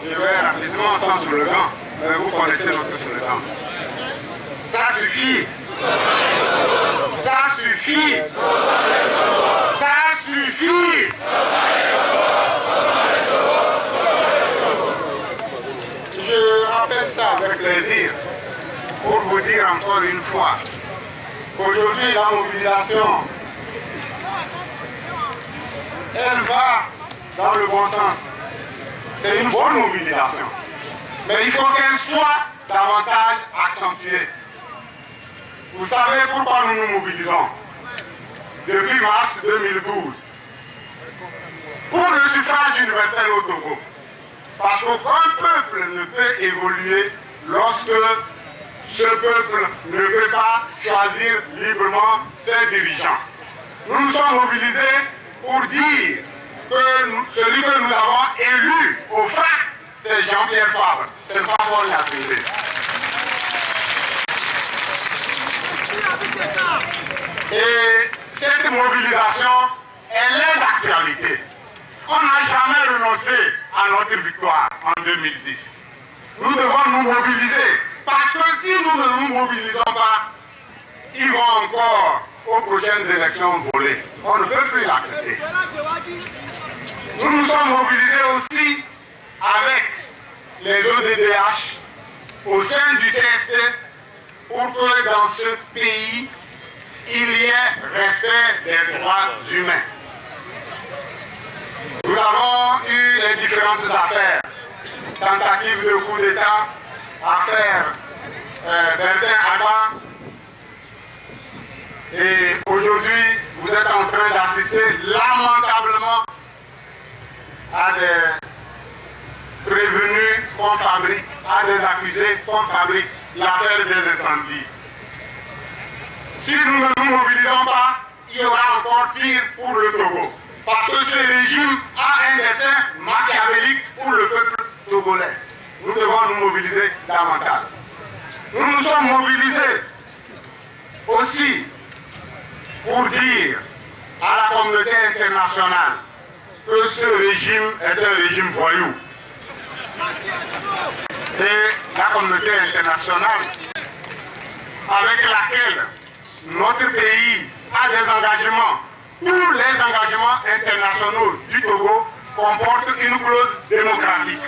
Je vais rapidement sans slogan, mais vous connaissez notre slogan. Ça suffit. Ça suffit. Ça suffit. Je rappelle ça avec plaisir pour vous dire encore une fois qu'aujourd'hui la mobilisation, elle va dans le bon sens. C'est une bonne mobilisation. Mais il faut qu'elle soit davantage accentuée. Vous savez pourquoi nous nous mobilisons depuis mars 2012 pour le suffrage universel au Togo. Parce qu'aucun peuple ne peut évoluer lorsque ce peuple ne peut pas choisir librement ses dirigeants. Nous nous sommes mobilisés pour dire que celui que nous avons élu au FRAC, c'est Jean-Pierre Fabre. C'est pas Paul Nassingé. Et cette mobilisation, elle est d'actualité. On n'a jamais renoncé à notre victoire en 2010. Nous devons nous mobiliser. Parce que si nous ne nous mobilisons pas, ils vont encore aux prochaines élections voler. On ne peut plus l'accepter. Nous nous sommes mobilisés aussi avec les ODDH au sein du CST pour que dans ce pays, il y ait respect des droits humains. Nous avons eu les différentes affaires, tentatives de coup d'État, affaire Bertin Agba. Et aujourd'hui, vous êtes en train d'assister lamentablement à des prévenus qu'on fabrique, à des accusés qu'on fabrique, l'affaire des incendies. Si nous ne nous mobilisons pas, il y aura encore pire pour le Togo. Parce que ce régime a un dessein machiavélique pour le peuple togolais. Nous devons nous mobiliser davantage. Nous nous sommes mobilisés aussi pour dire à la communauté internationale que ce régime est un régime voyou. Et la communauté internationale avec laquelle notre pays a des engagements, tous les engagements internationaux du Togo comportent une clause démocratique.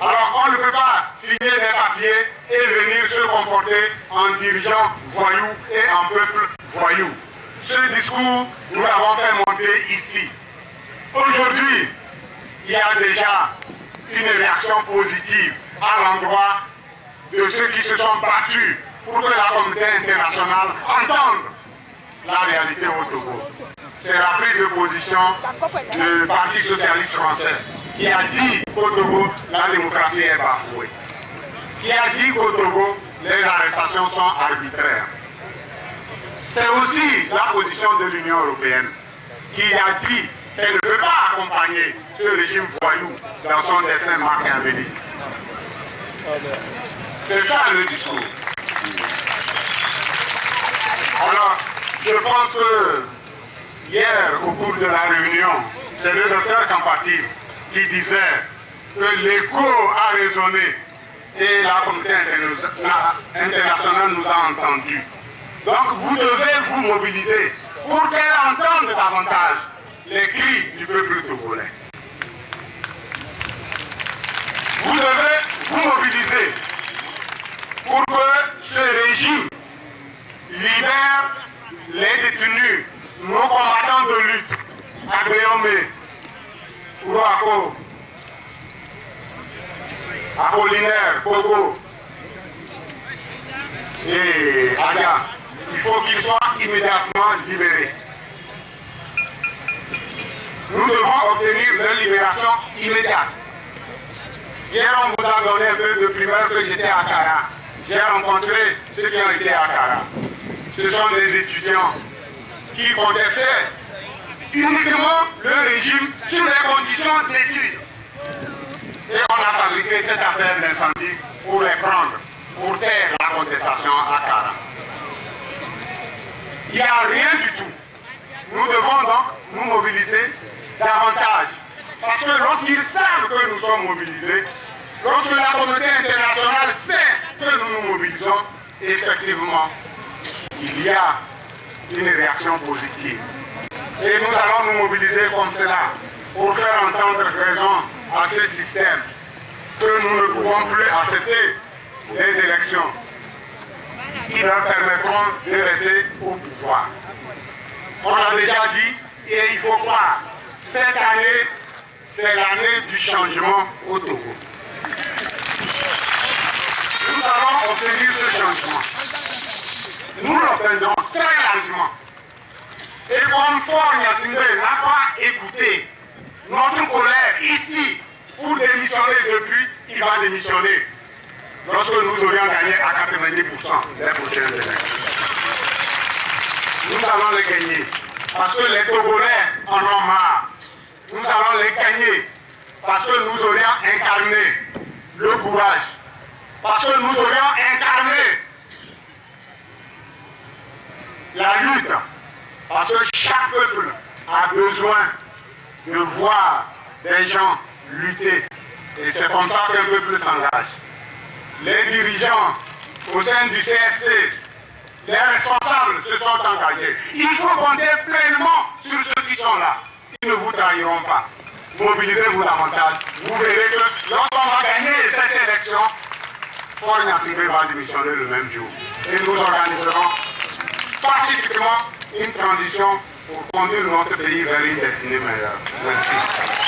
Alors on ne peut pas signer des papiers et venir se comporter en dirigeant voyou et en peuple voyou. Ce discours, nous l'avons fait monter ici. Aujourd'hui, il y a déjà une réaction positive à l'endroit de ceux qui se sont battus pour que la communauté internationale entende la réalité au Togo. C'est la prise de position du Parti socialiste français qui a dit qu'au Togo, la démocratie est bafouée. Qui a dit qu'au Togo, les arrestations sont arbitraires. C'est aussi la position de l'Union européenne qui a dit qu'elle ne peut pas accompagner ce régime voyou dans son destin machiavélique. C'est ça le discours. Alors, je pense que hier, au cours de la réunion, c'est le docteur Kampati qui disait que l'écho a résonné et la communauté internationale nous a entendus. Donc vous devez vous mobiliser pour qu'elle entende davantage les cris du peuple togolais. Vous devez vous mobiliser pour que ce régime libère les détenus, nos combattants de lutte, Agréomé, Ouroako, Apollinaire, Kogo et Adia. Il faut qu'ils soient immédiatement libérés. Nous devons obtenir leur libération immédiate. Hier, on vous a donné un peu de primeur que j'étais à Kara. J'ai rencontré ceux qui ont été à Kara. Ce sont des étudiants qui contestaient uniquement le régime sur les conditions d'études. Et on a fabriqué cette affaire d'incendie pour les prendre, pour taire la contestation à Kara. Il n'y a rien du tout. Nous devons donc nous mobiliser davantage. Parce que lorsqu'ils savent que nous sommes mobilisés, lorsque la communauté internationale sait que nous nous mobilisons, effectivement, il y a une réaction positive. Et nous allons nous mobiliser comme cela pour faire entendre raison à ce système que nous ne pouvons plus accepter des élections qui leur permettront de rester au pouvoir. On l'a déjà dit et il faut croire, cette année, c'est l'année du changement au Togo. Nous allons obtenir ce changement. Nous l'obtiendrons très largement. Et comme Fort Gnassingbé n'a pas écouté notre colère ici pour démissionner depuis, il va démissionner lorsque nous aurions gagné à 90% les prochaines élections. Nous allons les gagner parce que les Togolais en ont marre. Nous allons les gagner parce que nous aurions incarné le courage, parce que nous aurions incarné la lutte, parce que chaque peuple a besoin de voir des gens lutter. Et c'est comme ça qu'un peuple s'engage. Les dirigeants au sein du CST, les responsables se sont engagés. Il faut compter pleinement sur ceux qui sont là. Ils ne vous trahiront pas. Mobilisez-vous davantage. Vous verrez que lorsqu'on va gagner cette élection, Fort Gnassingbé va démissionner le même jour. Et nous organiserons pacifiquement une transition pour conduire notre pays vers une destinée meilleure. Merci.